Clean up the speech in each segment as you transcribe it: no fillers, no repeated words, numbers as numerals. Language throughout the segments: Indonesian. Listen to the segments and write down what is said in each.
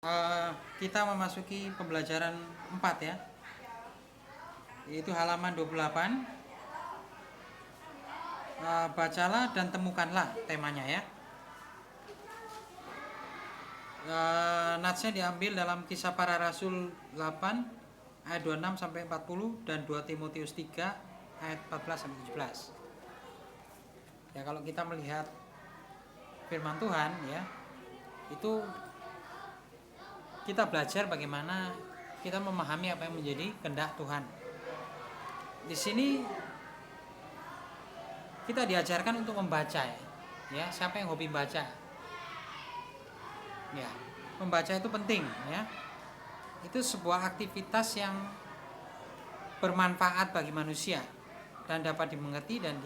Eh, kita memasuki pembelajaran 4 ya, yaitu halaman 28. Bacalah dan temukanlah temanya ya. Natsnya diambil dalam Kisah Para Rasul 8 ayat 26 sampai 40 dan 2 Timotius 3 ayat 14 sampai 17. Ya, kalau kita melihat firman Tuhan ya, itu kita belajar bagaimana kita memahami apa yang menjadi kehendak Tuhan. Di sini kita diajarkan untuk membaca ya. Ya, siapa yang hobi baca? Ya, membaca itu penting ya. Itu sebuah aktivitas yang bermanfaat bagi manusia dan dapat dimengerti dan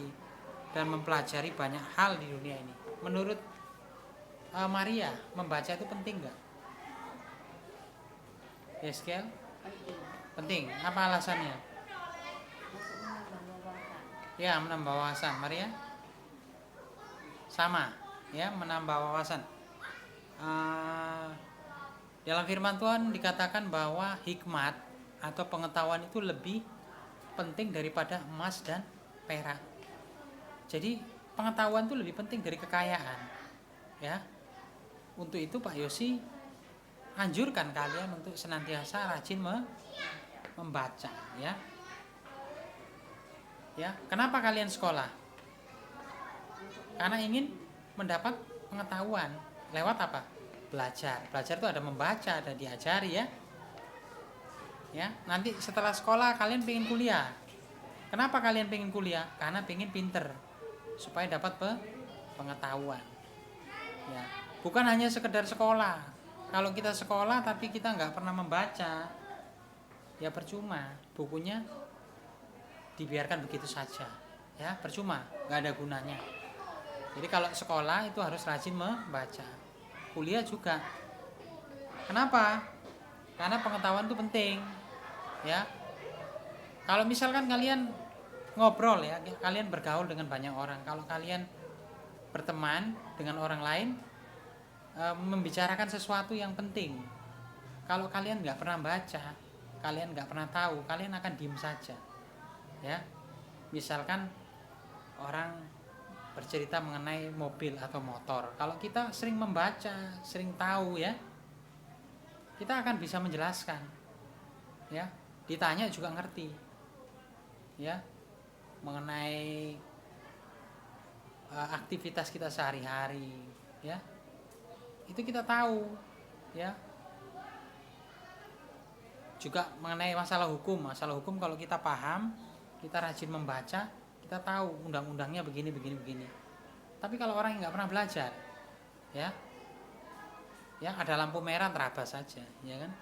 mempelajari banyak hal di dunia ini. Menurut Maria, membaca itu penting nggak? Yes, Kel? Penting. Apa alasannya? Ya, menambah wawasan. Maria? Sama, ya, menambah wawasan. Dalam firman Tuhan dikatakan bahwa hikmat atau pengetahuan itu lebih penting daripada emas dan perak. Jadi pengetahuan itu lebih penting dari kekayaan. Ya. Untuk itu Pak Yosi anjurkan kalian untuk senantiasa rajin membaca ya. Ya, kenapa kalian sekolah? Karena ingin mendapat pengetahuan. Lewat apa? Belajar. Belajar itu ada membaca, ada diajari ya. Ya, nanti setelah sekolah kalian pengen kuliah. Kenapa kalian pengen kuliah? Karena pengen pinter supaya dapat pengetahuan. Ya, bukan hanya sekedar sekolah. Kalau kita sekolah tapi kita nggak pernah membaca, ya percuma. Bukunya dibiarkan begitu saja. Ya, percuma, nggak ada gunanya. Jadi kalau sekolah itu harus rajin membaca. Kuliah juga. Kenapa? Karena pengetahuan itu penting. Ya. Kalau misalkan kalian ngobrol ya, kalian bergaul dengan banyak orang. Kalau kalian berteman dengan orang lain, membicarakan sesuatu yang penting. Kalau kalian nggak pernah baca, kalian nggak pernah tahu, kalian akan diem saja. Ya, misalkan orang bercerita mengenai mobil atau motor. Kalau kita sering membaca, sering tahu ya, kita akan bisa menjelaskan. Ya, ditanya juga ngerti. Ya, mengenai aktivitas kita sehari-hari, ya. Itu kita tahu, ya. Juga mengenai masalah hukum kalau kita paham, kita rajin membaca, kita tahu undang-undangnya begini. Tapi kalau orang yang nggak pernah belajar, ya ada lampu merah terabas saja, ya kan?